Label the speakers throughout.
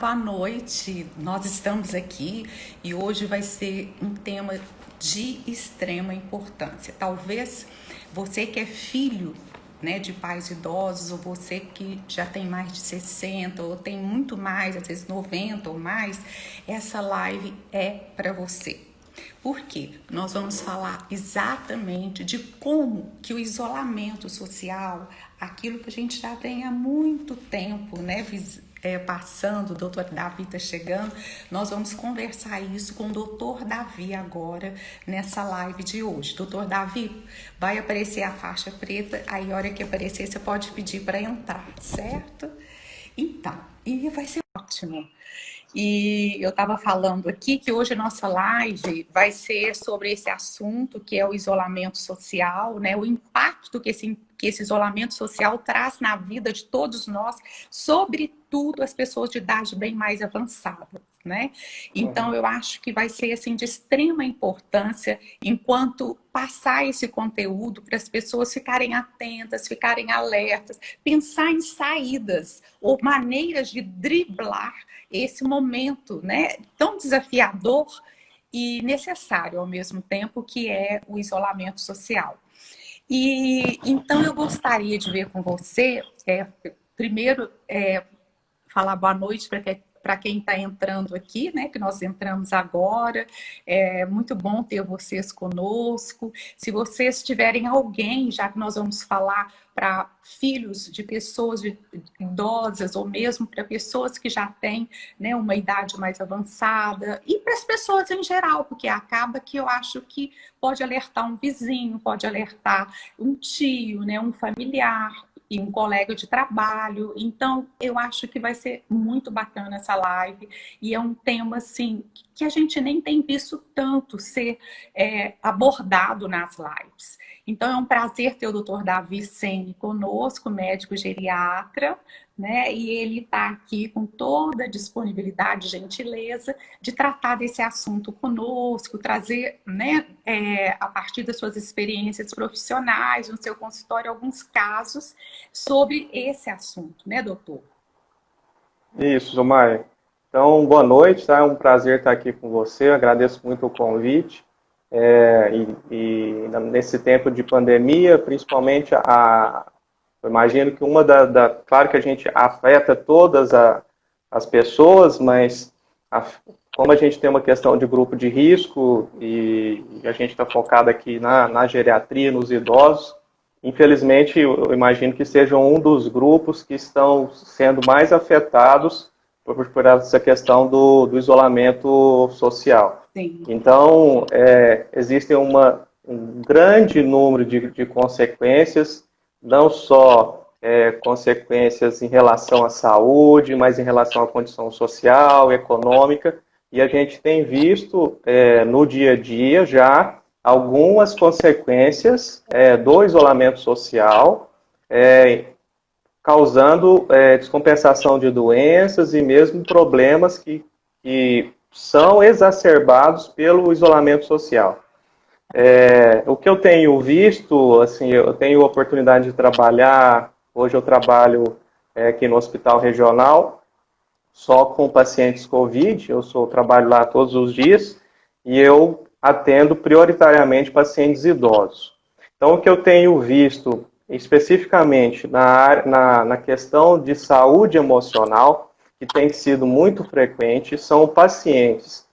Speaker 1: boa noite. Nós estamos aqui e hoje vai ser um tema de extrema importância. Talvez você que é filho, né, de pais idosos, ou você que já tem mais de 60 ou tem muito mais, às vezes 90 ou mais, essa live é para você. Por quê? Nós vamos falar exatamente de como que o isolamento social, aquilo que a gente já vem há muito tempo, né, passando, o doutor Davi está chegando, nós vamos conversar isso com o doutor Davi agora, nessa live de hoje. Doutor Davi, vai aparecer a faixa preta, aí a hora que aparecer você pode pedir para entrar, certo? Então, e vai ser ótimo. E eu estava falando aqui que hoje a nossa live vai ser sobre esse assunto, que é o isolamento social, né? O impacto que esse isolamento social traz na vida de todos nós, sobretudo as pessoas de idade bem mais avançada, né? Então, eu acho que vai ser, assim, de extrema importância, enquanto passar esse conteúdo para as pessoas ficarem atentas, ficarem alertas, pensar em saídas ou maneiras de driblar esse momento, né, tão desafiador e necessário ao mesmo tempo, que é o isolamento social. E então eu gostaria de ver com você, primeiro, falar boa noite para quem está entrando aqui, né? Que nós entramos agora. É muito bom ter vocês conosco. Se vocês tiverem alguém, já que nós vamos falar para filhos de pessoas idosas ou mesmo para pessoas que já têm, né, uma idade mais avançada e para as pessoas em geral, porque acaba que eu acho que pode alertar um vizinho, pode alertar um tio, né, um familiar e um colega de trabalho. Então, eu acho que vai ser muito bacana essa live. E é um tema, assim, que a gente nem tem visto tanto ser abordado nas lives. Então, é um prazer ter o Dr. Davi Sene conosco, médico geriatra, né? E ele está aqui com toda a disponibilidade e gentileza de tratar desse assunto conosco, trazer, né, a partir das suas experiências profissionais, no seu consultório, alguns casos sobre esse assunto, né, doutor?
Speaker 2: Isso, Zomar. Então, boa noite, tá? É um prazer estar aqui com você, eu agradeço muito o convite. Nesse tempo de pandemia, principalmente, eu imagino que claro que a gente afeta as pessoas, mas como a gente tem uma questão de grupo de risco e a gente está focado aqui na geriatria, nos idosos, infelizmente, eu imagino que sejam um dos grupos que estão sendo mais afetados por essa questão do isolamento social.
Speaker 1: Sim.
Speaker 2: Então, existe um grande número de consequências, não só consequências em relação à saúde, mas em relação à condição social, econômica, e a gente tem visto no dia a dia já algumas consequências do isolamento social, causando descompensação de doenças e mesmo problemas que são exacerbados pelo isolamento social. O que eu tenho visto, assim, eu tenho a oportunidade de trabalhar, hoje eu trabalho aqui no Hospital Regional, só com pacientes COVID, trabalho lá todos os dias, e eu atendo prioritariamente pacientes idosos. Então, o que eu tenho visto especificamente na questão de saúde emocional, que tem sido muito frequente, são pacientes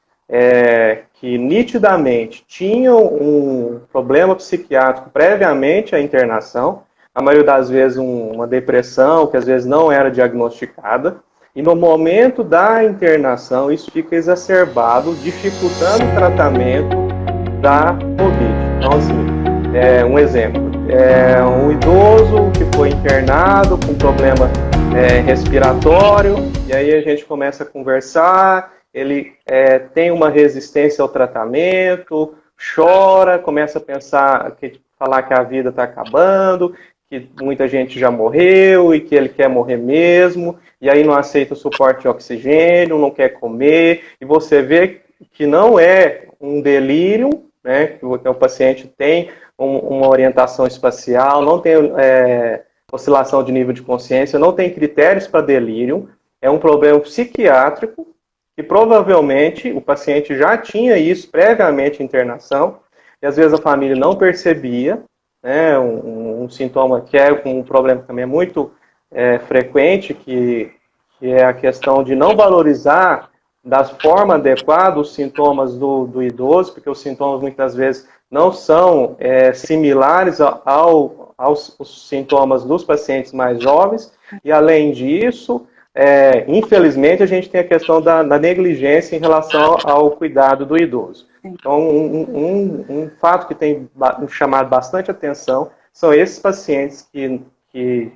Speaker 2: que nitidamente tinham um problema psiquiátrico previamente à internação, a maioria das vezes uma depressão, que às vezes não era diagnosticada, e no momento da internação isso fica exacerbado, dificultando o tratamento da COVID. Então, assim, um exemplo, um idoso que foi internado com problema respiratório, e aí a gente começa a conversar, ele tem uma resistência ao tratamento, chora, começa a falar que a vida está acabando, que muita gente já morreu e que ele quer morrer mesmo, e aí não aceita o suporte de oxigênio, não quer comer, e você vê que não é um delírio, né, que o paciente tem uma orientação espacial, não tem oscilação de nível de consciência, não tem critérios para delírio, é um problema psiquiátrico, que provavelmente o paciente já tinha isso previamente em internação, e às vezes a família não percebia, né, um sintoma que é um problema que também é muito frequente, que é a questão de não valorizar da forma adequada os sintomas do idoso, porque os sintomas muitas vezes não são similares aos sintomas dos pacientes mais jovens, e além disso, infelizmente, a gente tem a questão da negligência em relação ao cuidado do idoso. Então, um fato que tem chamado bastante atenção são esses pacientes que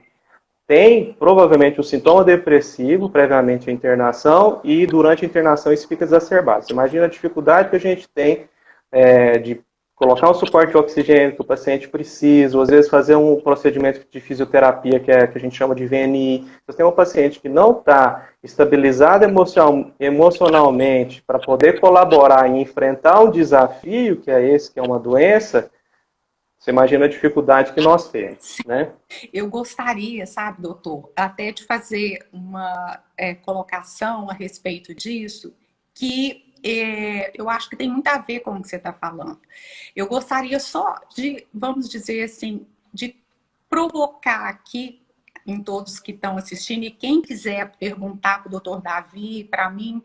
Speaker 2: têm provavelmente o sintoma depressivo previamente à internação e durante a internação isso fica exacerbado. Você imagina a dificuldade que a gente tem de colocar um suporte de oxigênio que o paciente precisa, ou às vezes fazer um procedimento de fisioterapia que a gente chama de VNI. Você tem um paciente que não está estabilizado emocionalmente para poder colaborar e enfrentar um desafio, que é esse, que é uma doença, você imagina a dificuldade que nós temos, né?
Speaker 1: Eu gostaria, sabe, doutor, até de fazer uma colocação a respeito disso, que eu acho que tem muito a ver com o que você está falando. Eu gostaria só de, vamos dizer assim, de provocar aqui em todos que estão assistindo, e quem quiser perguntar para o doutor Davi, para mim,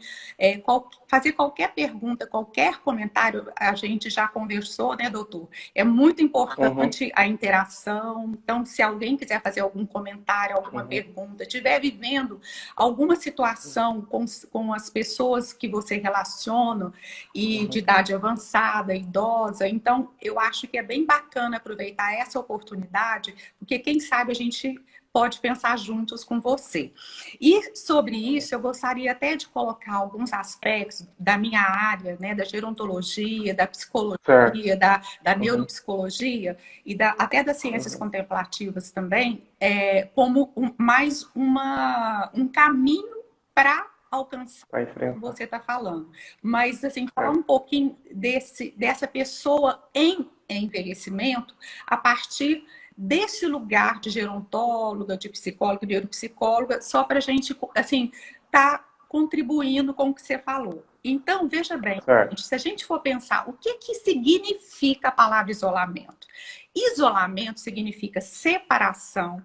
Speaker 1: fazer qualquer pergunta, qualquer comentário, a gente já conversou, né, doutor? É muito importante a interação. Então, se alguém quiser fazer algum comentário, alguma pergunta, estiver vivendo alguma situação com as pessoas que você relaciona, e de idade avançada, idosa, então eu acho que é bem bacana aproveitar essa oportunidade, porque quem sabe a gente pode pensar juntos com você. E sobre isso, eu gostaria até de colocar alguns aspectos da minha área, né, da gerontologia, da psicologia, da neuropsicologia e até das ciências contemplativas também, como mais um caminho para alcançar o que você está falando. Mas, assim, falar um pouquinho dessa pessoa em envelhecimento a partir desse lugar de gerontóloga, de psicóloga, de neuropsicóloga, só para a gente, assim, tá contribuindo com o que você falou. Então, veja bem, se a gente for pensar, o que significa a palavra isolamento? Isolamento significa separação,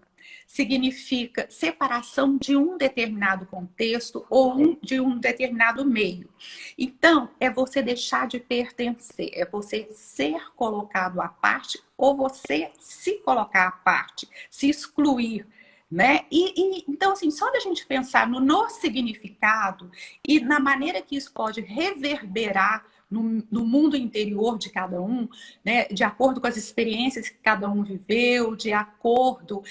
Speaker 1: significa separação de um determinado contexto ou de um determinado meio. Então, é você deixar de pertencer, é você ser colocado à parte ou você se colocar à parte, se excluir, né? Então, assim, só da gente pensar no significado e na maneira que isso pode reverberar no mundo interior de cada um, né? De acordo com as experiências que cada um viveu, de acordo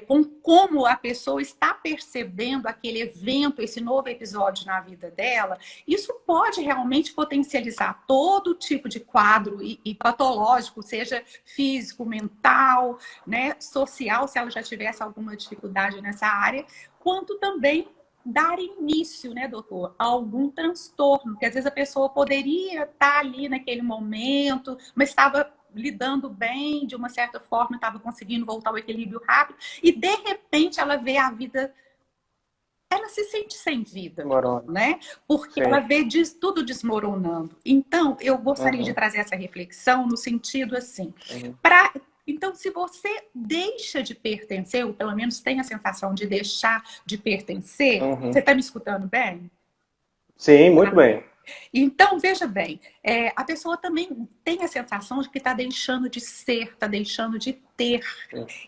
Speaker 1: com como a pessoa está percebendo aquele evento, esse novo episódio na vida dela, isso pode realmente potencializar todo tipo de quadro e patológico, seja físico, mental, né, social, se ela já tivesse alguma dificuldade nessa área, quanto também dar início, né, doutor, a algum transtorno, que às vezes a pessoa poderia estar ali naquele momento, mas estava lidando bem, de uma certa forma, estava conseguindo voltar ao equilíbrio rápido, e de repente ela vê a vida, ela se sente sem vida, né? Porque ela vê tudo desmoronando. Então, eu gostaria de trazer essa reflexão no sentido assim, então, se você deixa de pertencer, ou pelo menos tem a sensação de deixar de pertencer, você está me escutando bem?
Speaker 2: Sim, muito bem.
Speaker 1: Então, veja bem, a pessoa também tem a sensação de que está deixando de ser, está deixando de ter.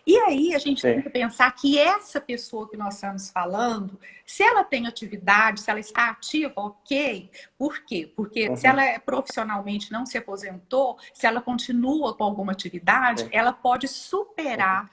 Speaker 1: E aí a gente tem que pensar que essa pessoa que nós estamos falando, se ela tem atividade, se ela está ativa, ok. Por quê? Porque se ela profissionalmente não se aposentou, se ela continua com alguma atividade, ela pode superar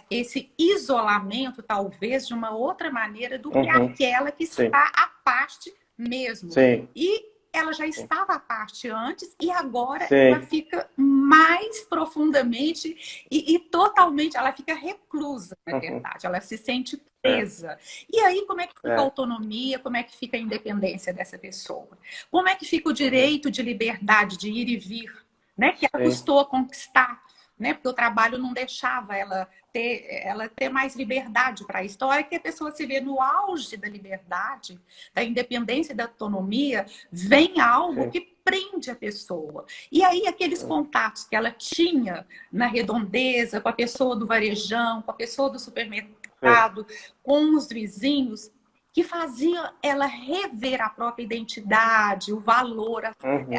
Speaker 1: esse isolamento, talvez, de uma outra maneira do que aquela que está à parte mesmo. E ela já estava à parte antes e agora ela fica mais profundamente e totalmente, ela fica reclusa, na verdade, ela se sente presa. E aí, como é que fica a autonomia, como é que fica a independência dessa pessoa? Como é que fica o direito de liberdade de ir e vir, né? Que ela custou a conquistar. né? Porque o trabalho não deixava ela ter mais liberdade para isso. Então, a hora que a pessoa se vê no auge da liberdade, da independência e da autonomia, vem algo que prende a pessoa. E aí, aqueles contatos que ela tinha na redondeza, com a pessoa do varejão, com a pessoa do supermercado, com os vizinhos, que fazia ela rever a própria identidade, o valor,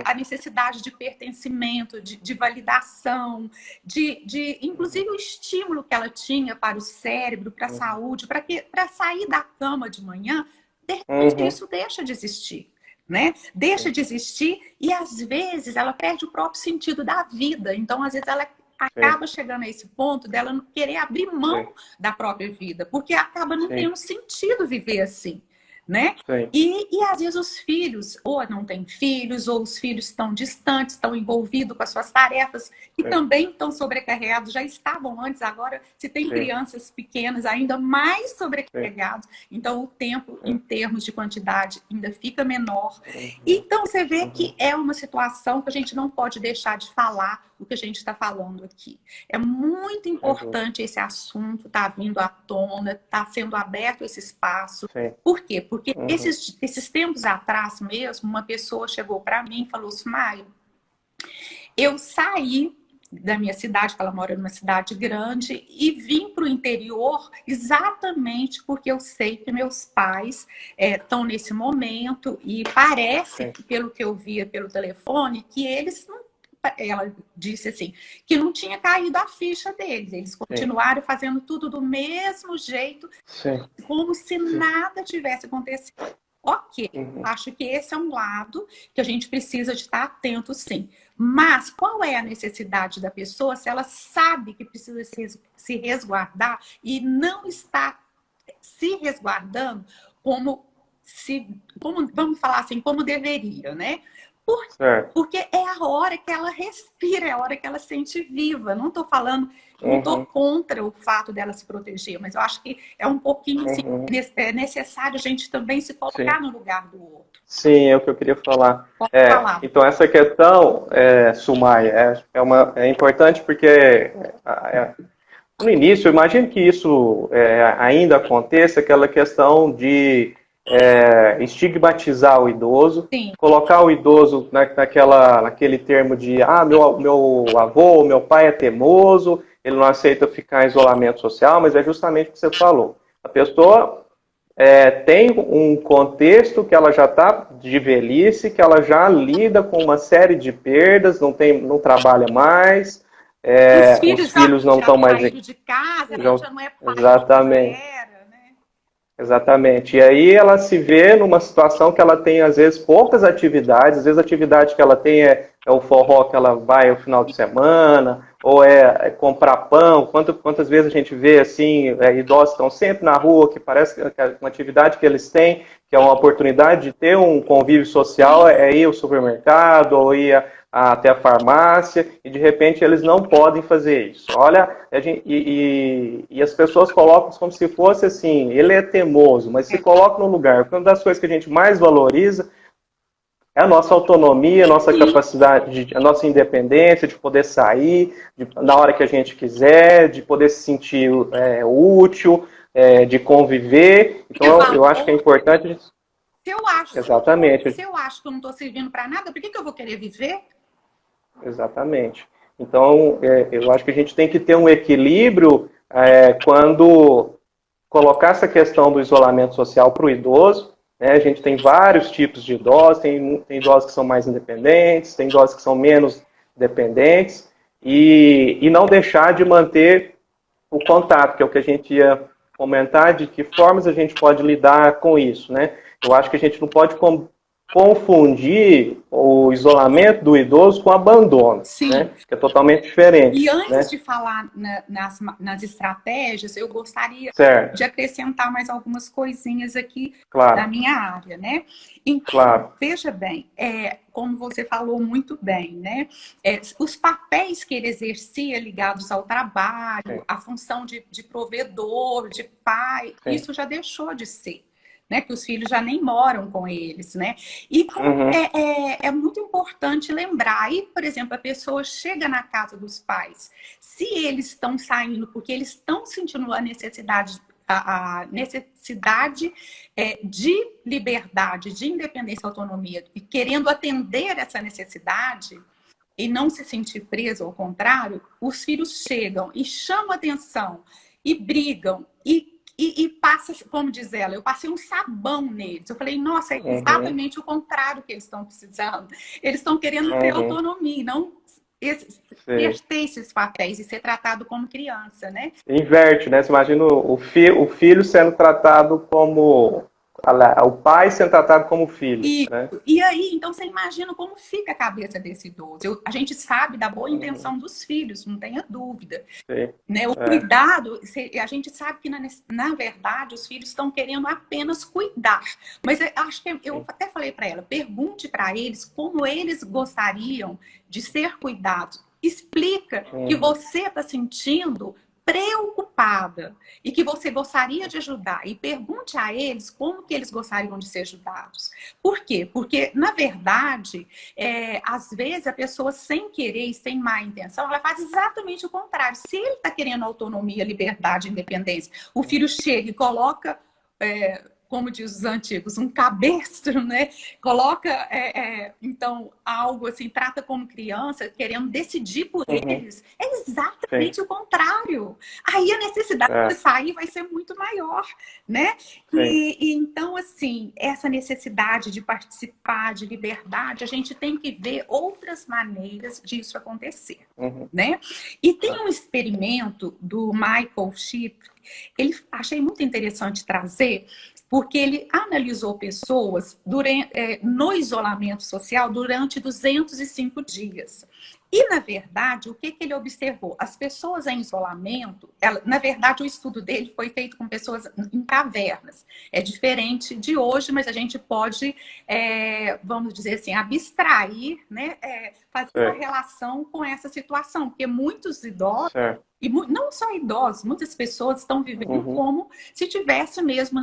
Speaker 1: a necessidade de pertencimento, de validação, inclusive o estímulo que ela tinha para o cérebro, para a saúde, para sair da cama de manhã, de repente isso deixa de existir. Né? Deixa de existir e às vezes ela perde o próprio sentido da vida. Então, às vezes, ela acaba chegando a esse ponto dela não querer abrir mão da própria vida, porque acaba não tendo sentido viver assim, né? E às vezes os filhos, ou não têm filhos, ou os filhos estão distantes, estão envolvidos com as suas tarefas, e também estão sobrecarregados, já estavam antes, agora se tem crianças pequenas, ainda mais sobrecarregados, então o tempo, em termos de quantidade, ainda fica menor. Então você vê que é uma situação que a gente não pode deixar de falar o que a gente está falando aqui. É muito importante esse assunto estar vindo à tona, está sendo aberto esse espaço. Por quê? Porque esses tempos atrás mesmo, uma pessoa chegou para mim e falou assim, Maio, eu saí da minha cidade, que ela mora numa cidade grande, e vim para o interior exatamente porque eu sei que meus pais estão nesse momento e parece, pelo que eu via pelo telefone, que eles não. Ela disse assim, que não tinha caído a ficha deles. Eles continuaram fazendo tudo do mesmo jeito, como se nada tivesse acontecido. Ok, acho que esse é um lado que a gente precisa de estar atento, sim. Mas qual é a necessidade da pessoa se ela sabe que precisa se resguardar e não está se resguardando vamos falar assim, como deveria, né? Porque é a hora que ela respira, é a hora que ela se sente viva. Não estou falando, não estou contra o fato dela se proteger, mas eu acho que é um pouquinho assim, é necessário a gente também se colocar no lugar do outro.
Speaker 2: Sim, é o que eu queria falar.
Speaker 1: Pode falar.
Speaker 2: Então, essa questão, Sumaia, é importante porque no início, eu imagino que isso ainda aconteça, aquela questão de estigmatizar o idoso, colocar o idoso naquele termo de meu avô, meu pai é teimoso, ele não aceita ficar em isolamento social, mas é justamente o que você falou. A pessoa tem um contexto que ela já está de velhice, que ela já lida com uma série de perdas, não trabalha mais, os filhos não estão mais
Speaker 1: de casa, já não é pai,
Speaker 2: exatamente. Exatamente. E aí ela se vê numa situação que ela tem, às vezes, poucas atividades. Às vezes a atividade que ela tem é o forró que ela vai no final de semana, ou é comprar pão. Quantas vezes a gente vê, assim, idosos que estão sempre na rua, que parece que é uma atividade que eles têm, que é uma oportunidade de ter um convívio social, é ir ao supermercado, ou ir até a farmácia, e de repente eles não podem fazer isso. Olha, e as pessoas colocam como se fosse assim, ele é teimoso, mas se coloca no lugar. Porque uma das coisas que a gente mais valoriza é a nossa autonomia, a nossa capacidade, a nossa independência de poder sair na hora que a gente quiser, de poder se sentir útil, de conviver. Então eu acho que é importante. Exatamente.
Speaker 1: Se eu acho que eu não estou servindo para nada, por que eu vou querer viver?
Speaker 2: Exatamente. Então, eu acho que a gente tem que ter um equilíbrio quando colocar essa questão do isolamento social para o idoso. Né? A gente tem vários tipos de idosos, tem idosos que são mais independentes, tem idosos que são menos dependentes, e não deixar de manter o contato, que é o que a gente ia comentar, de que formas a gente pode lidar com isso. Né? Eu acho que a gente não pode confundir o isolamento do idoso com abandono, né? Que é totalmente diferente.
Speaker 1: E antes
Speaker 2: né?
Speaker 1: de falar nas estratégias, eu gostaria de acrescentar mais algumas coisinhas aqui da minha área, né? Então, veja bem, como você falou muito bem, né? Os papéis que ele exercia ligados ao trabalho, a função de provedor, de pai, isso já deixou de ser. né? Que os filhos já nem moram com eles, né? E
Speaker 2: Uhum.
Speaker 1: é muito importante lembrar. Aí, por exemplo, a pessoa chega na casa dos pais, se eles estão saindo porque eles estão sentindo a necessidade de liberdade, de independência e autonomia, e querendo atender essa necessidade e não se sentir preso, ao contrário, os filhos chegam e chamam atenção e brigam e passa, como diz ela, eu passei um sabão neles. Eu falei, nossa, é
Speaker 2: Uhum.
Speaker 1: exatamente o contrário que eles estão precisando. Eles estão querendo ter
Speaker 2: Uhum.
Speaker 1: autonomia, não
Speaker 2: Sei.
Speaker 1: ter esses papéis e ser tratado como criança, né?
Speaker 2: Inverte, né? Você imagina o filho sendo tratado como. O pai sendo tratado como filho,
Speaker 1: E,
Speaker 2: né?
Speaker 1: e aí, então você imagina como fica a cabeça desse idoso. A gente sabe da boa
Speaker 2: Uhum.
Speaker 1: intenção dos filhos, não tenha dúvida.
Speaker 2: Sei.
Speaker 1: Né? O
Speaker 2: É.
Speaker 1: cuidado, a gente sabe que na verdade os filhos estão querendo apenas cuidar. Mas eu acho que eu
Speaker 2: Sim.
Speaker 1: até falei para ela, pergunte para eles como eles gostariam de ser cuidados. Explica que
Speaker 2: Uhum.
Speaker 1: você está sentindo preocupada e que você gostaria de ajudar e pergunte a eles como que eles gostariam de ser ajudados. Por quê? Porque, na verdade, às vezes a pessoa sem querer e sem má intenção, ela faz exatamente o contrário. Se ele está querendo autonomia, liberdade, independência, o filho chega e coloca, como diz os antigos, um cabestro, né? Coloca, então, algo assim, trata como criança, querendo decidir por
Speaker 2: Uhum.
Speaker 1: eles, é
Speaker 2: Sim.
Speaker 1: exatamente o contrário. Aí a necessidade de
Speaker 2: É.
Speaker 1: sair vai ser muito maior, né?
Speaker 2: Sim.
Speaker 1: E então, assim, essa necessidade de participar, de liberdade, a gente tem que ver outras maneiras disso acontecer,
Speaker 2: Uhum.
Speaker 1: né? E tem
Speaker 2: É.
Speaker 1: um experimento do Michael Shipp, ele achei muito interessante trazer, porque ele analisou pessoas no isolamento social durante 205 dias. E, na verdade, o que ele observou? As pessoas em isolamento, na verdade, o estudo dele foi feito com pessoas em cavernas. É diferente de hoje, mas a gente pode, vamos dizer assim, abstrair, né, fazer uma
Speaker 2: Sei.
Speaker 1: relação com essa situação, porque muitos idosos,
Speaker 2: Certo.
Speaker 1: e não só idosos, muitas pessoas estão vivendo
Speaker 2: Uhum.
Speaker 1: como se tivesse mesmo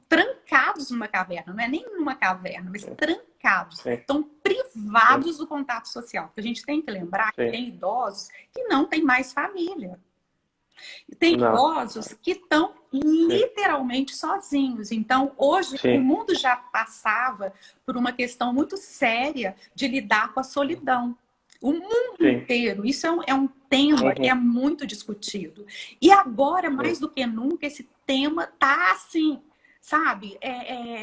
Speaker 1: trancados numa caverna. Não é nem numa caverna, mas
Speaker 2: Sim.
Speaker 1: trancados.
Speaker 2: Sim.
Speaker 1: Estão
Speaker 2: Sim.
Speaker 1: privados do contato social. Porque a gente tem que lembrar que
Speaker 2: Sim.
Speaker 1: tem idosos que não têm mais família. Tem
Speaker 2: Não.
Speaker 1: idosos que estão
Speaker 2: Sim.
Speaker 1: literalmente sozinhos. Então, hoje, o
Speaker 2: Sim.
Speaker 1: mundo já passava por uma questão muito séria de lidar com a solidão. O mundo
Speaker 2: Sim.
Speaker 1: inteiro, isso é um tema que é
Speaker 2: Uhum.
Speaker 1: muito discutido. E agora,
Speaker 2: Sim.
Speaker 1: mais do que nunca, esse tema está assim, sabe,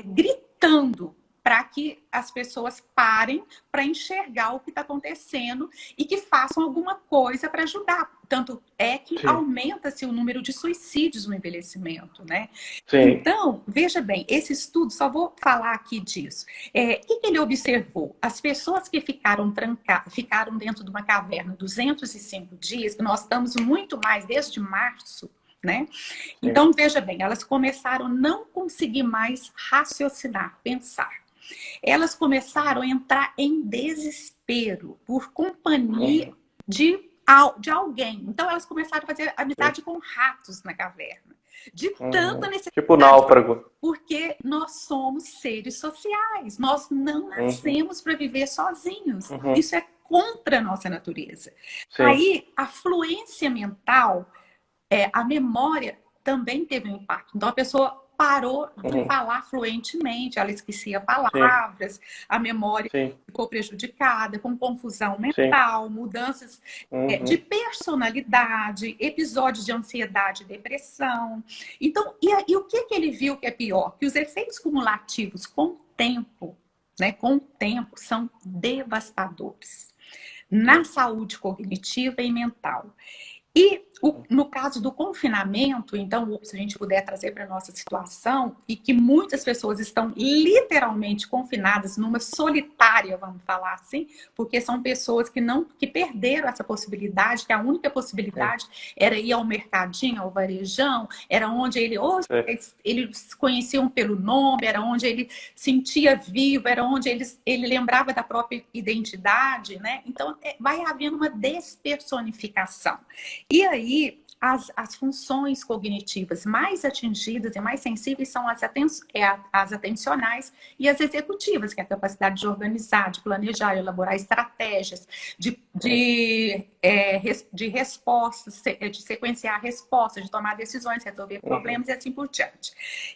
Speaker 1: gritando para que as pessoas parem para enxergar o que está acontecendo e que façam alguma coisa para ajudar. Tanto é que
Speaker 2: Sim.
Speaker 1: aumenta-se o número de suicídios no envelhecimento, né?
Speaker 2: Sim.
Speaker 1: Então, veja bem, esse estudo, só vou falar aqui disso. O que ele observou? As pessoas que ficaram dentro de uma caverna 205 dias, que nós estamos muito mais desde março, né?
Speaker 2: Sim.
Speaker 1: Então, veja bem, elas começaram a não conseguir mais raciocinar, pensar. Elas começaram a entrar em desespero por companhia
Speaker 2: Uhum.
Speaker 1: de alguém. Então, elas começaram a fazer
Speaker 2: Sim.
Speaker 1: amizade com ratos na caverna. De tanta
Speaker 2: Uhum. Tipo
Speaker 1: necessidade,
Speaker 2: náufrago.
Speaker 1: porque nós somos seres sociais. Nós não
Speaker 2: Uhum.
Speaker 1: nascemos para viver sozinhos.
Speaker 2: Uhum.
Speaker 1: Isso é contra a nossa natureza.
Speaker 2: Sim.
Speaker 1: Aí, a fluência mental, a memória também teve um impacto. Então, a pessoa parou de
Speaker 2: Uhum.
Speaker 1: falar fluentemente, ela esquecia
Speaker 2: Sim.
Speaker 1: palavras, a memória
Speaker 2: Sim.
Speaker 1: ficou prejudicada, com confusão
Speaker 2: Sim.
Speaker 1: mental, mudanças de
Speaker 2: Uhum.
Speaker 1: personalidade, episódios de ansiedade e depressão. Então, e o que ele viu que é pior? Que os efeitos cumulativos com o tempo, né, com o tempo, são devastadores na
Speaker 2: Sim.
Speaker 1: saúde cognitiva e mental. E no caso do confinamento, então, se a gente puder trazer para a nossa situação, e que muitas pessoas estão literalmente confinadas numa solitária, vamos falar assim, porque são pessoas que perderam essa possibilidade, que a única
Speaker 2: Sim.
Speaker 1: possibilidade era ir ao mercadinho, ao varejão, era onde
Speaker 2: Sim.
Speaker 1: eles conheciam pelo nome, era onde ele sentia vivo, era onde ele lembrava da própria identidade, né? Então, vai havendo uma despersonificação. E aí, as funções cognitivas mais atingidas e mais sensíveis são as atencionais e as executivas, que é a capacidade de organizar, de planejar, elaborar estratégias, de respostas, de sequenciar respostas, de tomar decisões, resolver problemas e assim por diante.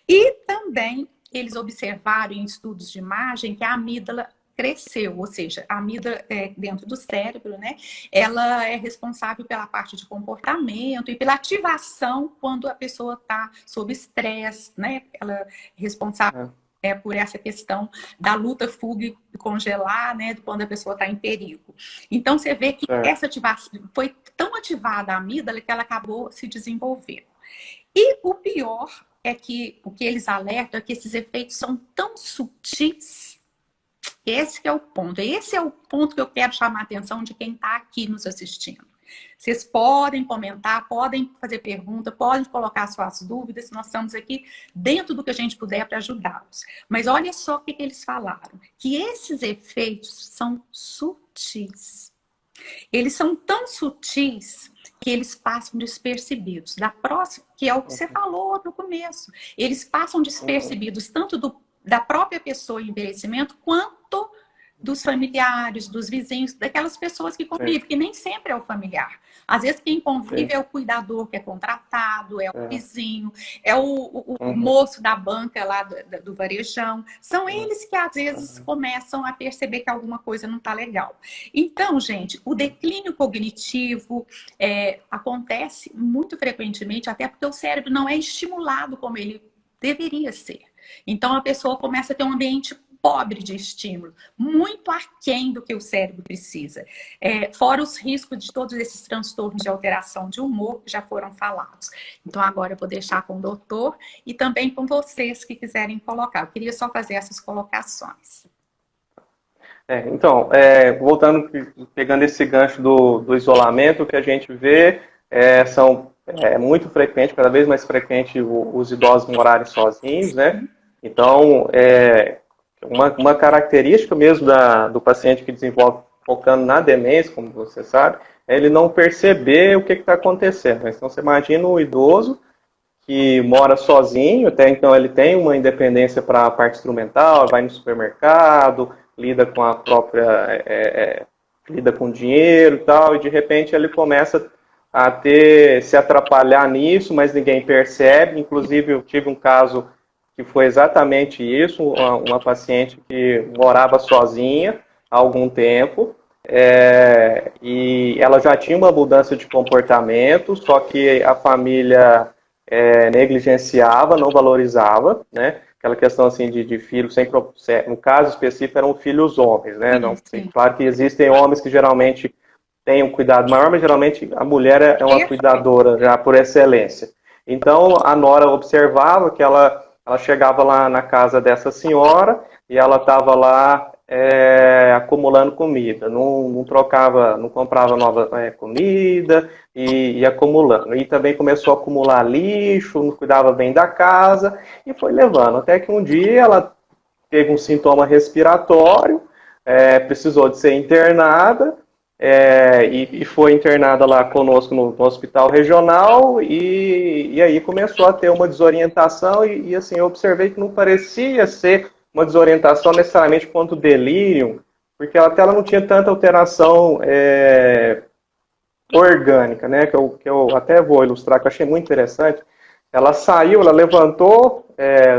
Speaker 1: E também eles observaram em estudos de imagem que a amígdala cresceu, ou seja, a amígdala dentro do cérebro, né? Ela é responsável pela parte de comportamento e pela ativação quando a pessoa está sob estresse, né? Ela é responsável por essa questão da luta, fuga e congelar, né? Quando a pessoa está em perigo. Então, você vê que essa ativação foi tão ativada a amígdala que ela acabou se desenvolvendo. E o pior é que o que eles alertam é que esses efeitos são tão sutis. Esse que é o ponto. Esse é o ponto que eu quero chamar a atenção de quem está aqui nos assistindo. Vocês podem comentar, podem fazer pergunta, podem colocar suas dúvidas. Nós estamos aqui dentro do que a gente puder para ajudá-los. Mas olha só o que eles falaram. Que esses efeitos são sutis. Eles são tão sutis que eles passam despercebidos. Que é o que você falou no começo. Eles passam despercebidos tanto da própria pessoa em envelhecimento, quanto dos familiares, dos vizinhos, daquelas pessoas que convivem, que nem sempre é o familiar. Às vezes quem convive é o cuidador que é contratado, é o vizinho, é o moço da banca lá do varejão. São eles que às vezes começam a perceber que alguma coisa não está legal. Então, gente, o declínio cognitivo acontece muito frequentemente, até porque o cérebro não é estimulado como ele deveria ser. Então, a pessoa começa a ter um ambiente pobre de estímulo, muito aquém do que o cérebro precisa. Fora os riscos de todos esses transtornos de alteração de humor que já foram falados. Então, agora eu vou deixar com o doutor e também com vocês que quiserem colocar. Eu queria só fazer essas colocações.
Speaker 2: Então, voltando, pegando esse gancho do isolamento, o que a gente vê é muito frequente, cada vez mais frequente, os idosos morarem sozinhos, né? Então, uma característica mesmo do paciente que desenvolve, focando na demência, como você sabe, é ele não perceber o que está acontecendo. Então, você imagina o idoso que mora sozinho, até então ele tem uma independência para a parte instrumental, vai no supermercado, lida com a própria... lida com dinheiro e tal, e de repente ele começa a se atrapalhar nisso, mas ninguém percebe. Inclusive, eu tive um caso que foi exatamente isso, uma paciente que morava sozinha há algum tempo, e ela já tinha uma mudança de comportamento, só que a família negligenciava, não valorizava, né? Aquela questão assim de filhos, no caso específico eram filhos homens, né? Não, claro que existem homens que geralmente têm um cuidado maior, mas geralmente a mulher é uma cuidadora já por excelência. Então a nora observava que ela chegava lá na casa dessa senhora e ela estava lá acumulando comida, não comprava nova comida e acumulando. E também começou a acumular lixo, não cuidava bem da casa e foi levando. Até que um dia ela teve um sintoma respiratório, precisou de ser internada, e foi internada lá conosco no hospital regional e aí começou a ter uma desorientação e assim, eu observei que não parecia ser uma desorientação necessariamente quanto delírio, porque ela não tinha tanta alteração orgânica, né, que eu até vou ilustrar, que eu achei muito interessante. Ela levantou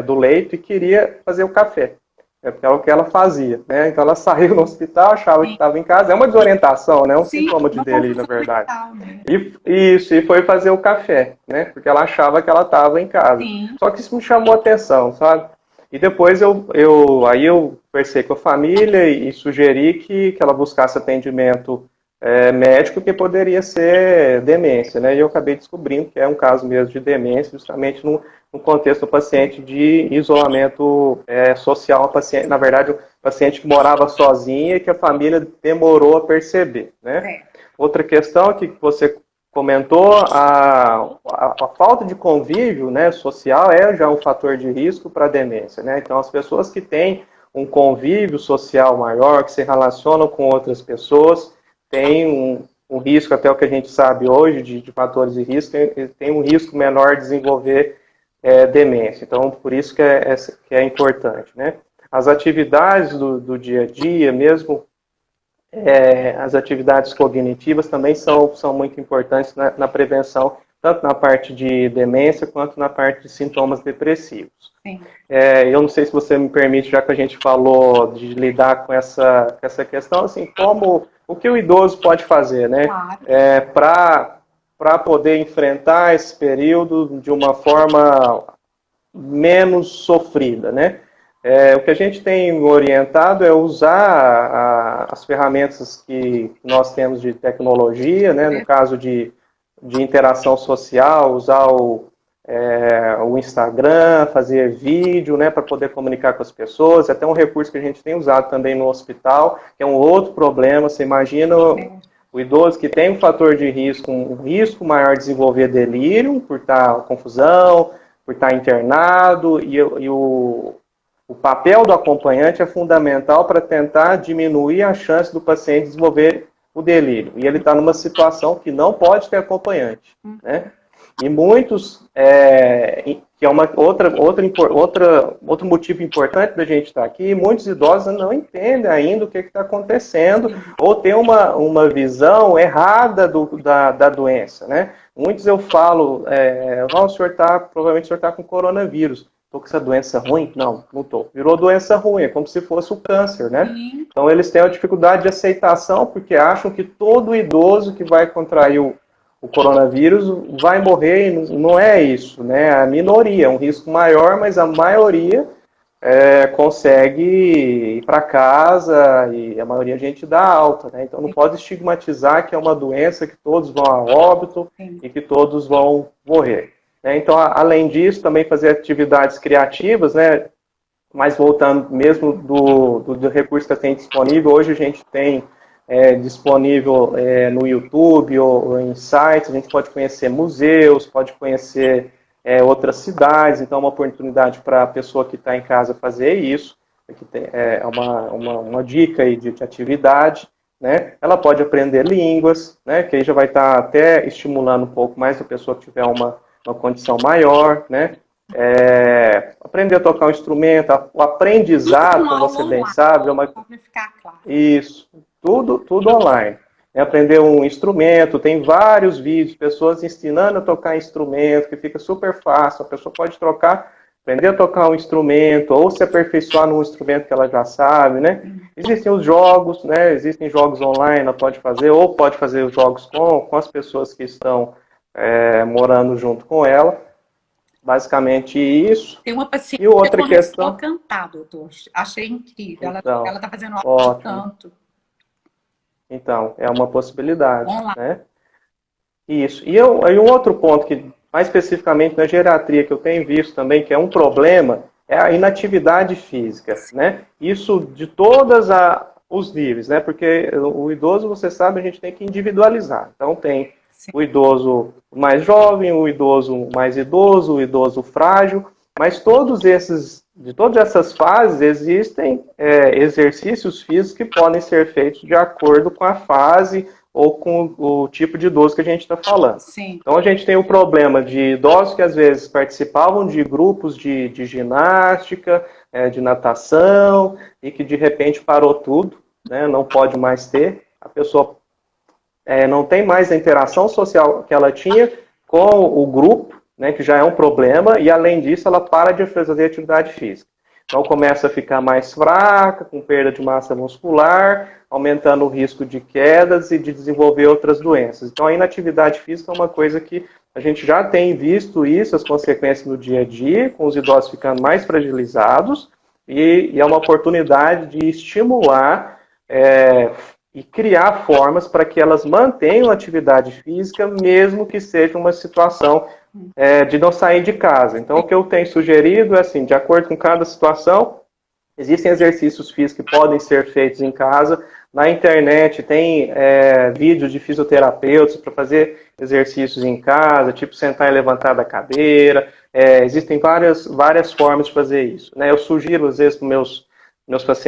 Speaker 2: do leito e queria fazer o café. Porque é o que ela fazia, né? Então ela saiu no hospital, achava que estava em casa. É uma desorientação, né? Um sintoma de delírio, na verdade.
Speaker 1: Né?
Speaker 2: E foi fazer o café, né? Porque ela achava que ela estava em casa.
Speaker 1: Sim.
Speaker 2: Só que isso me chamou a atenção, sabe? E depois eu conversei com a família e sugeri que ela buscasse atendimento médico, que poderia ser demência, né? E eu acabei descobrindo que é um caso mesmo de demência, justamente no contexto do paciente de isolamento social, na verdade, o paciente que morava sozinha e que a família demorou a perceber, né? Outra questão que você comentou, a falta de convívio, né, social já um fator de risco para a demência, né? Então, as pessoas que têm um convívio social maior, que se relacionam com outras pessoas, têm um risco, até o que a gente sabe hoje, de fatores de risco, ele tem um risco menor de desenvolver demência. Então, por isso que é importante, né? As atividades do dia a dia, mesmo as atividades cognitivas também são muito importantes na prevenção, tanto na parte de demência quanto na parte de sintomas depressivos.
Speaker 1: Sim.
Speaker 2: Eu não sei se você me permite, já que a gente falou de lidar com essa questão, assim, o que o idoso pode fazer, né?
Speaker 1: Claro.
Speaker 2: Para poder enfrentar esse período de uma forma menos sofrida, né? O que a gente tem orientado é usar as ferramentas que nós temos de tecnologia, né? No caso de interação social, usar o Instagram, fazer vídeo, né, para poder comunicar com as pessoas. Até um recurso que a gente tem usado também no hospital, que é um outro problema. Você imagina o idoso que tem um fator de risco, um risco maior de desenvolver delírio, por estar confusão, por estar internado, e o papel do acompanhante é fundamental para tentar diminuir a chance do paciente desenvolver o delírio. E ele está numa situação que não pode ter acompanhante, né? E muitos, que é outro motivo importante da gente estar aqui, muitos idosos não entendem ainda o que está acontecendo, ou tem uma visão errada da doença, né? Muitos eu falo, provavelmente o senhor está com coronavírus. Estou com essa doença ruim? Não estou. Virou doença ruim, é como se fosse o câncer, né?
Speaker 1: Sim.
Speaker 2: Então eles têm uma dificuldade de aceitação, porque acham que todo idoso que vai contrair o coronavírus vai morrer, e não é isso, né? A minoria, é um risco maior, mas a maioria consegue ir para casa e a maioria a gente dá alta, né? Então não pode estigmatizar que é uma doença que todos vão a óbito e que todos vão morrer. Então, além disso, também fazer atividades criativas, né? Mas voltando mesmo do recurso que tem disponível, hoje a gente tem disponível no YouTube ou em sites, a gente pode conhecer museus, pode conhecer outras cidades, então é uma oportunidade para a pessoa que está em casa fazer isso, aqui é uma dica aí de atividade, né? Ela pode aprender línguas, né? Que aí já vai estar até estimulando um pouco mais a pessoa que tiver uma condição maior, né? Aprender a tocar um instrumento, o aprendizado, como você bem sabe, é uma... Isso, tudo online. Aprender um instrumento, tem vários vídeos, pessoas ensinando a tocar instrumento, que fica super fácil, a pessoa pode aprender a tocar um instrumento, ou se aperfeiçoar num instrumento que ela já sabe, né? Existem os jogos, né? Existem jogos online, ela pode fazer, ou pode fazer os jogos com as pessoas que estão morando junto com ela. Basicamente isso.
Speaker 1: Tem uma paciente
Speaker 2: e outra
Speaker 1: que
Speaker 2: questão...
Speaker 1: começou a cantar, doutor. Achei incrível.
Speaker 2: Então,
Speaker 1: ela está fazendo aula de canto.
Speaker 2: Então, é uma possibilidade, né? Isso. E um outro ponto que, mais especificamente na geriatria, que eu tenho visto também, que é um problema, é a inatividade física, né? Isso de todos os níveis, né? Porque o idoso, você sabe, a gente tem que individualizar. Então, tem o idoso mais jovem, o idoso mais idoso, o idoso frágil, mas de todas essas fases existem exercícios físicos que podem ser feitos de acordo com a fase ou com o tipo de idoso que a gente está falando.
Speaker 1: Sim.
Speaker 2: Então a gente tem o problema de idosos que às vezes participavam de grupos de ginástica, de natação, e que de repente parou tudo, né, não pode mais ter, a pessoa não tem mais a interação social que ela tinha com o grupo, né, que já é um problema, e além disso ela para de fazer atividade física. Então começa a ficar mais fraca, com perda de massa muscular, aumentando o risco de quedas e de desenvolver outras doenças. Então a inatividade física é uma coisa que a gente já tem visto isso, as consequências no dia a dia, com os idosos ficando mais fragilizados, e é uma oportunidade de estimular e criar formas para que elas mantenham atividade física, mesmo que seja uma situação de não sair de casa. Então, o que eu tenho sugerido é assim, de acordo com cada situação, existem exercícios físicos que podem ser feitos em casa. Na internet tem vídeos de fisioterapeutas para fazer exercícios em casa, tipo sentar e levantar da cadeira. Existem várias formas de fazer isso, né? Eu sugiro, às vezes, para meus pacientes,